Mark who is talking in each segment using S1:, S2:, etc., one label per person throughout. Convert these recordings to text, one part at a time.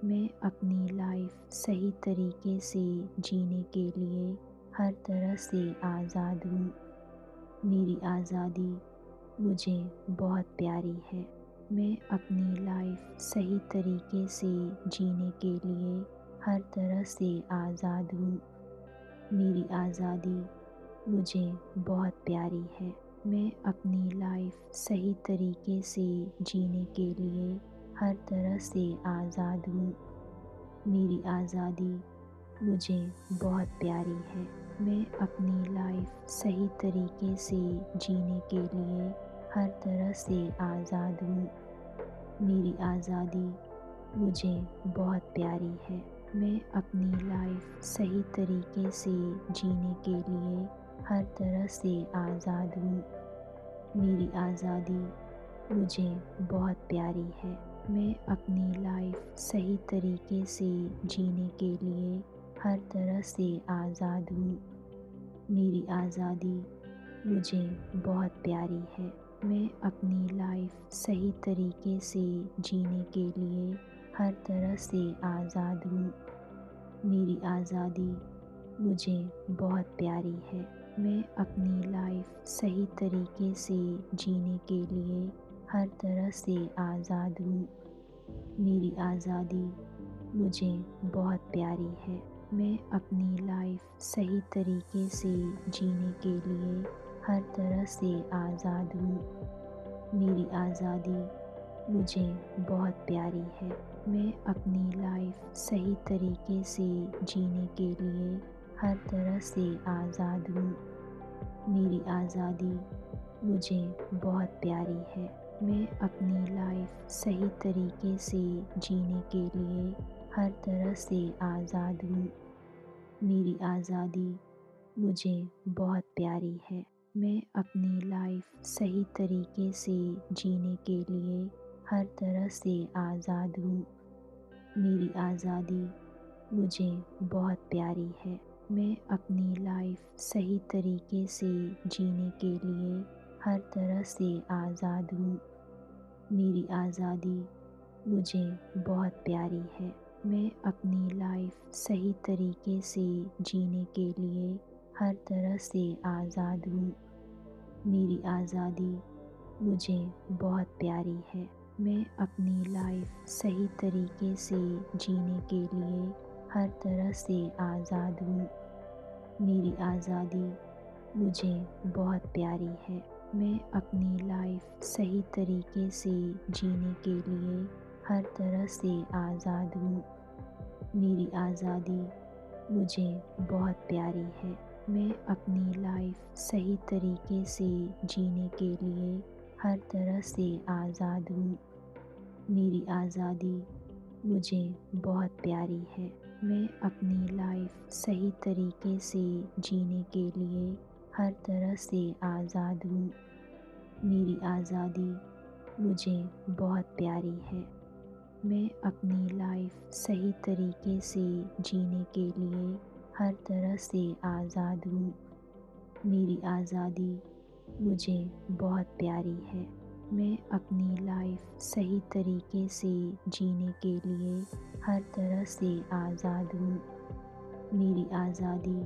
S1: मैं अपनी लाइफ सही तरीके से जीने के लिए हर तरह से आज़ाद हूँ। मेरी आज़ादी मुझे बहुत प्यारी है। मैं अपनी लाइफ सही तरीके से जीने के लिए हर तरह से आज़ाद हूँ। मेरी आज़ादी मुझे बहुत प्यारी है। मैं अपनी लाइफ सही तरीके से जीने के लिए हर तरह से आज़ाद हूँ। मेरी आज़ादी मुझे बहुत प्यारी है। मैं अपनी लाइफ सही तरीके से जीने के लिए हर तरह से आज़ाद हूँ। मेरी आज़ादी मुझे बहुत प्यारी है। मैं अपनी लाइफ सही तरीके से जीने के लिए हर तरह से आज़ाद हूँ। मेरी आज़ादी मुझे बहुत प्यारी है। मैं अपनी लाइफ सही तरीके से जीने के लिए हर तरह से आज़ाद हूँ। मेरी आज़ादी मुझे बहुत प्यारी है। मैं अपनी लाइफ सही तरीके से जीने के लिए हर तरह से आज़ाद हूँ। मेरी आज़ादी मुझे बहुत प्यारी है। मैं अपनी लाइफ सही तरीके से जीने के लिए हर तरह से आज़ाद हूँ। मेरी आज़ादी मुझे बहुत प्यारी है। मैं अपनी लाइफ सही तरीके से जीने के लिए हर तरह से आज़ाद हूँ। मेरी आज़ादी मुझे बहुत प्यारी है। मैं अपनी लाइफ सही तरीके से जीने के लिए हर तरह से आज़ाद हूँ। मेरी आज़ादी मुझे बहुत प्यारी है। मैं अपनी लाइफ सही तरीके से जीने के लिए हर तरह से आज़ाद हूँ। मेरी आज़ादी मुझे बहुत प्यारी है। मैं अपनी लाइफ सही तरीके से जीने के लिए हर तरह से आज़ाद हूँ। मेरी आज़ादी मुझे बहुत प्यारी है। मैं अपनी लाइफ सही तरीके से जीने के लिए हर तरह से आज़ाद हूँ। मेरी आज़ादी मुझे बहुत प्यारी है। मैं अपनी लाइफ सही तरीके से जीने के लिए हर तरह से आज़ाद हूँ। मेरी आज़ादी मुझे बहुत प्यारी है। मैं अपनी लाइफ सही तरीके से जीने के लिए हर तरह से आज़ाद हूँ। मेरी आज़ादी मुझे बहुत प्यारी है। मैं अपनी लाइफ सही तरीके से जीने के लिए हर तरह से आज़ाद हूँ। मेरी आज़ादी मुझे बहुत प्यारी है। मैं अपनी लाइफ सही तरीके से जीने के लिए हर तरह से आज़ाद हूँ। मेरी आज़ादी मुझे बहुत प्यारी है। मैं अपनी लाइफ सही तरीके से जीने के लिए हर तरह से आज़ाद हूँ। मेरी आज़ादी मुझे बहुत प्यारी है। मैं अपनी लाइफ सही तरीके से जीने के लिए हर तरह से आज़ाद हूँ। मेरी आज़ादी मुझे बहुत प्यारी है। मैं अपनी लाइफ सही तरीके से जीने के लिए हर तरह से आज़ाद हूँ। मेरी आज़ादी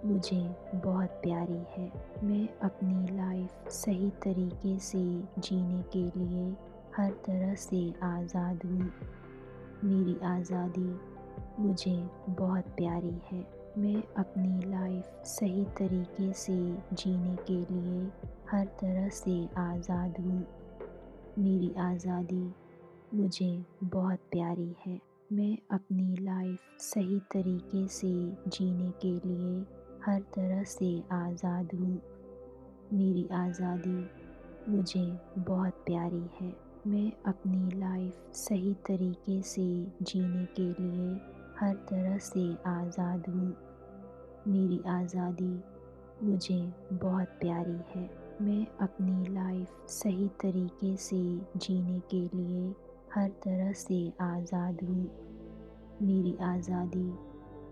S1: मुझे बहुत प्यारी है। मैं अपनी लाइफ सही तरीके से जीने के लिए हर तरह से आज़ाद हूँ। मेरी आज़ादी मुझे बहुत प्यारी है। मैं अपनी लाइफ सही तरीके से जीने के लिए हर तरह से आज़ाद हूँ। मेरी आज़ादी मुझे बहुत प्यारी है। मैं अपनी लाइफ सही तरीके से जीने के लिए हर तरह से आज़ाद हूँ। मेरी आज़ादी मुझे बहुत प्यारी है। मैं अपनी लाइफ सही तरीके से जीने के लिए हर तरह से आज़ाद हूँ। मेरी आज़ादी मुझे बहुत प्यारी है। मैं अपनी लाइफ सही तरीके से जीने के लिए हर तरह से आज़ाद हूँ। मेरी आज़ादी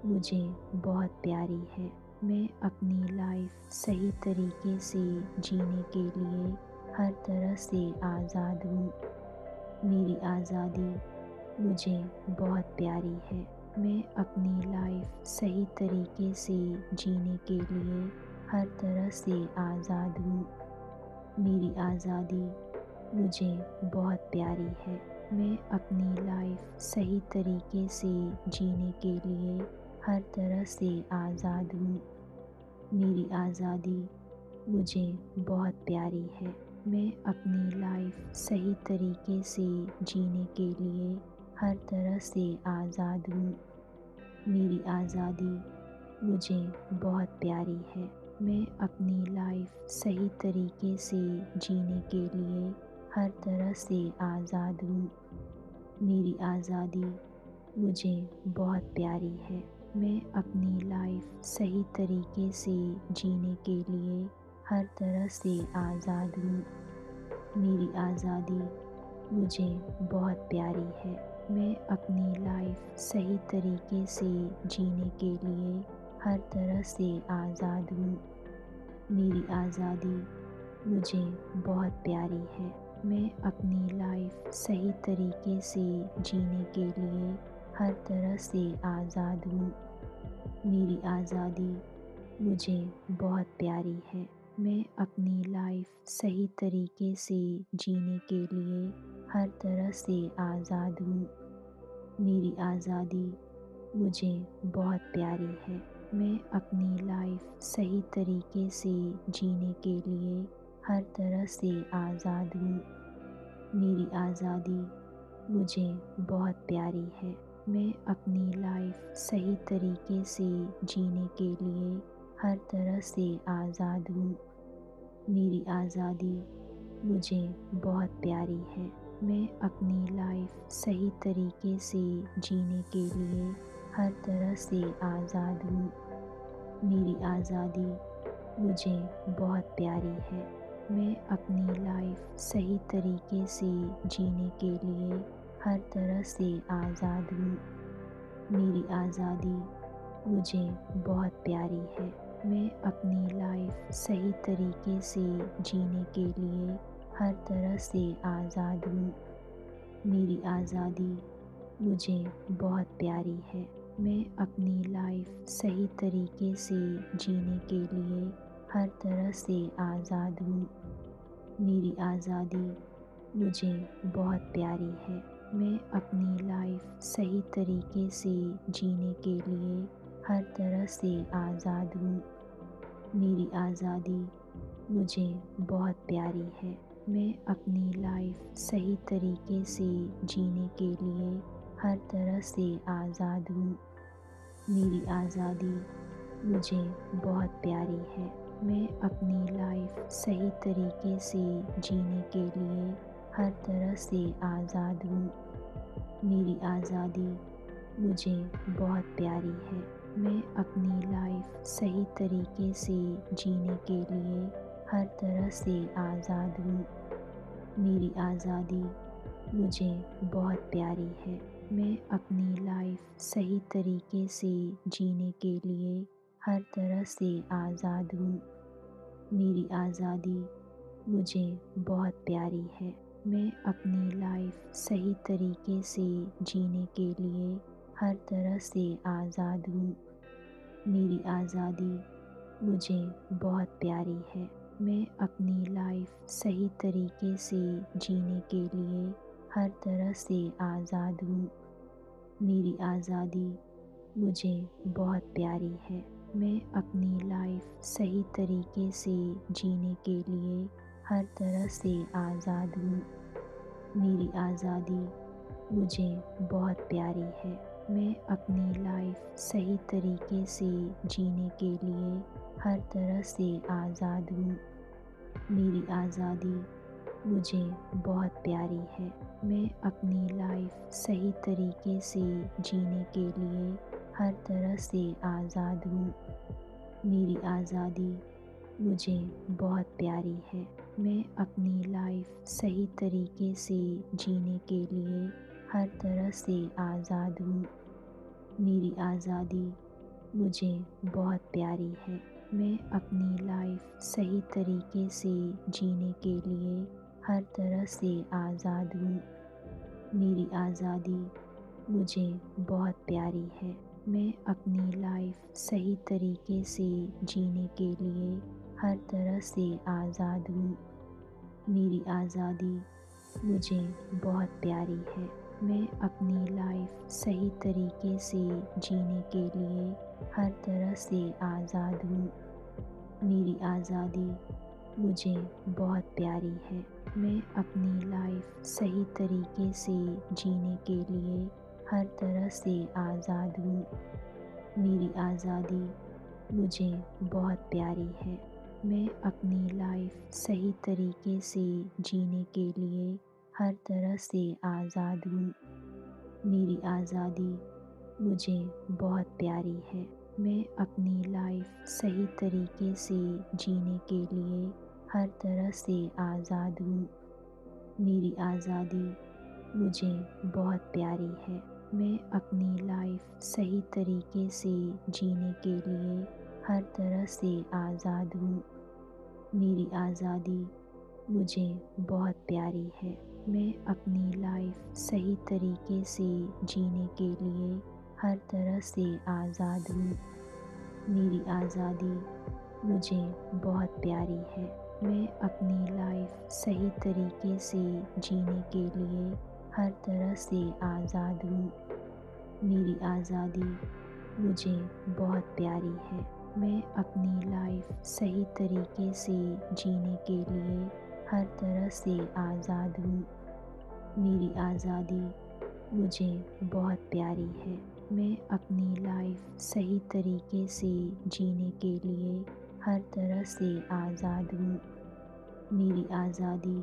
S1: मुझे बहुत प्यारी है। मैं अपनी लाइफ सही तरीके से जीने के लिए हर तरह से आज़ाद हूँ। मेरी आज़ादी मुझे बहुत प्यारी है। मैं अपनी लाइफ सही तरीके से जीने के लिए हर तरह से आज़ाद हूँ। मेरी आज़ादी मुझे बहुत प्यारी है। मैं अपनी लाइफ सही तरीके से जीने के लिए हर तरह से आज़ाद हूँ। मेरी आज़ादी मुझे बहुत प्यारी है। मैं अपनी लाइफ सही तरीके से जीने के लिए हर तरह से आज़ाद हूँ। मेरी आज़ादी मुझे बहुत प्यारी है। मैं अपनी लाइफ सही तरीके से जीने के लिए हर तरह से आज़ाद हूँ। मेरी आज़ादी मुझे बहुत प्यारी है। मैं अपनी लाइफ सही तरीके से जीने के लिए हर तरह से आज़ाद हूँ। मेरी आज़ादी मुझे बहुत प्यारी है। मैं अपनी लाइफ सही तरीके से जीने के लिए हर तरह से आज़ाद हूँ। मेरी आज़ादी मुझे बहुत प्यारी है। मैं अपनी लाइफ सही तरीके से जीने के लिए हर तरह से आज़ाद हूँ। मेरी आज़ादी मुझे बहुत प्यारी है। मैं अपनी लाइफ सही तरीके से जीने के लिए हर तरह से आज़ाद हूँ। मेरी आज़ादी मुझे बहुत प्यारी है। मैं अपनी लाइफ सही तरीके से जीने के लिए हर तरह से आज़ाद हूँ। मेरी आज़ादी मुझे बहुत प्यारी है। मैं अपनी लाइफ सही तरीके से जीने के लिए हर तरह से आज़ाद हूँ। मेरी आज़ादी मुझे बहुत प्यारी है। मैं अपनी लाइफ सही तरीके से जीने के लिए हर तरह से आज़ाद हूँ। मेरी आज़ादी मुझे बहुत प्यारी है। मैं अपनी लाइफ सही तरीके से जीने के लिए हर तरह से आज़ाद हूँ। मेरी आज़ादी मुझे बहुत प्यारी है। मैं अपनी लाइफ सही तरीके से जीने के लिए हर तरह से आज़ाद हूँ। मेरी आज़ादी मुझे बहुत प्यारी है। मैं अपनी लाइफ सही तरीके से जीने के लिए हर तरह से आज़ाद हूँ। मेरी आज़ादी मुझे बहुत प्यारी है। मैं अपनी लाइफ सही तरीके से जीने के लिए हर तरह से आज़ाद हूँ। मेरी आज़ादी मुझे बहुत प्यारी है। मैं अपनी लाइफ सही तरीके से जीने के लिए हर तरह से आज़ाद हूँ। मेरी आज़ादी मुझे बहुत प्यारी है। मैं अपनी लाइफ सही तरीके से जीने के लिए हर तरह से आज़ाद हूँ। मेरी आज़ादी मुझे बहुत प्यारी है। मैं अपनी लाइफ सही तरीके से जीने के लिए हर तरह से आज़ाद हूँ। मेरी आज़ादी मुझे बहुत प्यारी है। मैं अपनी लाइफ सही तरीके से जीने के लिए हर तरह से आज़ाद हूँ। मेरी आज़ादी मुझे बहुत प्यारी है। मैं अपनी लाइफ सही तरीके से जीने के लिए हर तरह से आज़ाद हूँ। मेरी आज़ादी मुझे बहुत प्यारी है। मैं अपनी लाइफ सही तरीके से जीने के लिए हर तरह से आज़ाद हूँ। मेरी आज़ादी मुझे बहुत प्यारी है। मैं अपनी लाइफ सही तरीके से जीने के लिए हर तरह से आज़ाद हूँ। मेरी आज़ादी मुझे बहुत प्यारी है। मैं अपनी लाइफ सही तरीके से जीने के लिए हर तरह से आज़ाद हूँ। मेरी आज़ादी मुझे बहुत प्यारी है। मैं अपनी लाइफ सही तरीके से जीने के लिए हर तरह से आज़ाद हूँ। मेरी आज़ादी मुझे बहुत प्यारी है। मैं अपनी लाइफ सही तरीके से जीने के लिए हर तरह से आज़ाद हूँ। मेरी आज़ादी मुझे बहुत प्यारी है। मैं अपनी लाइफ सही तरीके से जीने के लिए हर तरह से आज़ाद हूँ। मेरी आज़ादी मुझे बहुत प्यारी है। मैं अपनी लाइफ सही तरीके से जीने के लिए हर तरह से आज़ाद हूँ। मेरी आज़ादी मुझे बहुत प्यारी है। मैं अपनी लाइफ सही तरीके से जीने के लिए हर तरह से आज़ाद हूँ। मेरी आज़ादी मुझे बहुत प्यारी है। मैं अपनी लाइफ सही तरीके से जीने के लिए हर तरह से आज़ाद हूँ। मेरी आज़ादी मुझे बहुत प्यारी है। मैं अपनी लाइफ सही तरीके से जीने के लिए हर तरह से आज़ाद हूँ। मेरी आज़ादी मुझे बहुत प्यारी है। मैं अपनी लाइफ सही तरीके से जीने के लिए हर तरह से आज़ाद हूँ। मेरी आज़ादी मुझे बहुत प्यारी है। मैं अपनी लाइफ सही तरीके से जीने के लिए हर तरह से आज़ाद हूँ। मेरी आज़ादी मुझे बहुत प्यारी है। मैं अपनी लाइफ सही तरीके से जीने के लिए हर तरह से आज़ाद हूँ। मेरी आज़ादी मुझे बहुत प्यारी है। मैं अपनी लाइफ सही तरीके से जीने के लिए हर तरह से आज़ाद हूँ। मेरी आज़ादी मुझे बहुत प्यारी है। मैं अपनी लाइफ सही तरीके से जीने के लिए हर तरह से आज़ाद हूँ। मेरी आज़ादी मुझे बहुत प्यारी है। मैं अपनी लाइफ सही तरीके से जीने के लिए हर तरह से आज़ाद हूँ। मेरी आज़ादी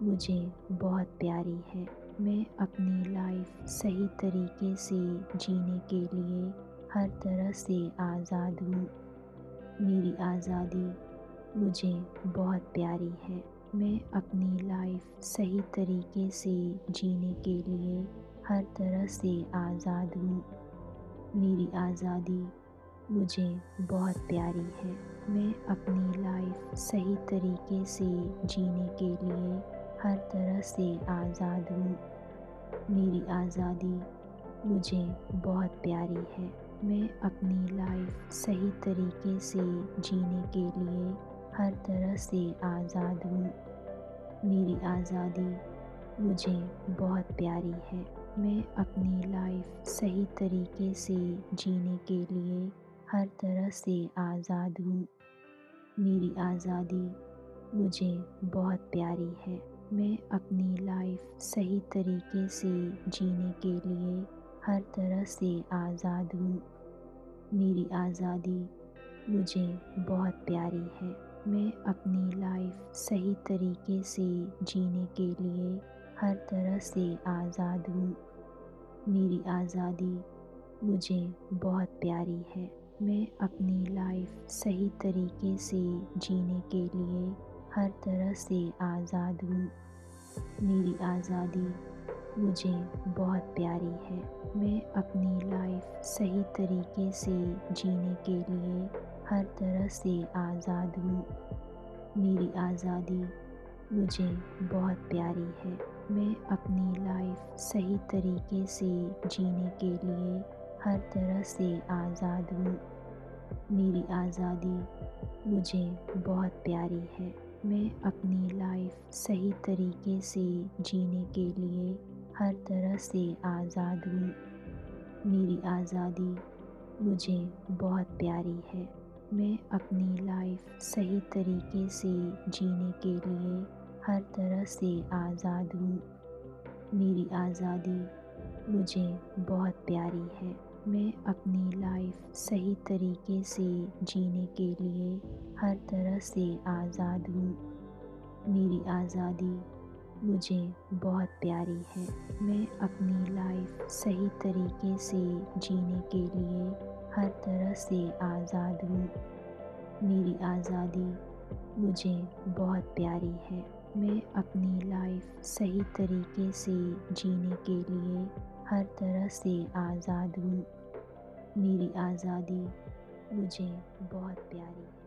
S1: मुझे बहुत प्यारी है। मैं अपनी लाइफ सही तरीके से जीने के लिए हर तरह से आज़ाद हूँ। मेरी आज़ादी मुझे बहुत प्यारी है। मैं अपनी लाइफ सही तरीके से जीने के लिए हर तरह से आज़ाद हूँ। मेरी आज़ादी मुझे बहुत प्यारी है। मैं अपनी लाइफ सही तरीके से जीने के लिए हर तरह से आज़ाद हूँ। मेरी आज़ादी मुझे बहुत प्यारी है। मैं अपनी लाइफ सही तरीके से जीने के लिए हर तरह से आज़ाद हूँ। मेरी आज़ादी मुझे बहुत प्यारी है। मैं अपनी लाइफ सही तरीके से जीने के लिए हर तरह से आज़ाद हूँ। मेरी आज़ादी मुझे बहुत प्यारी है। मैं अपनी लाइफ सही तरीके से जीने के लिए हर तरह से आज़ाद हूँ। मेरी आज़ादी मुझे बहुत प्यारी है। मैं अपनी लाइफ सही तरीके से जीने के लिए हर तरह से आज़ाद हूँ। मेरी आज़ादी मुझे बहुत प्यारी है। मैं अपनी लाइफ सही तरीके से जीने के लिए हर तरह से आज़ाद हूँ। मेरी आज़ादी मुझे बहुत प्यारी है। मैं अपनी लाइफ सही तरीके से जीने के लिए हर तरह से आज़ाद हूँ। मेरी आज़ादी मुझे बहुत प्यारी है। मैं अपनी लाइफ सही तरीके से जीने के लिए हर तरह से आज़ाद हूँ। मेरी आज़ादी मुझे बहुत प्यारी है। मैं अपनी लाइफ सही तरीके से जीने के लिए हर तरह से आज़ाद हूँ। मेरी आज़ादी मुझे बहुत प्यारी है। मैं अपनी लाइफ सही तरीके से जीने के लिए हर तरह से आज़ाद हूँ। मेरी आज़ादी मुझे बहुत प्यारी है। मैं अपनी लाइफ सही तरीके से जीने के लिए हर तरह से आज़ाद हूँ। मेरी आज़ादी मुझे बहुत प्यारी है। मैं अपनी लाइफ सही तरीके से जीने के लिए हर तरह से आज़ाद हूँ। मेरी आज़ादी मुझे बहुत प्यारी है। मैं अपनी लाइफ सही तरीके से जीने के लिए हर तरह से आज़ाद हूँ। मेरी आज़ादी मुझे बहुत प्यारी है।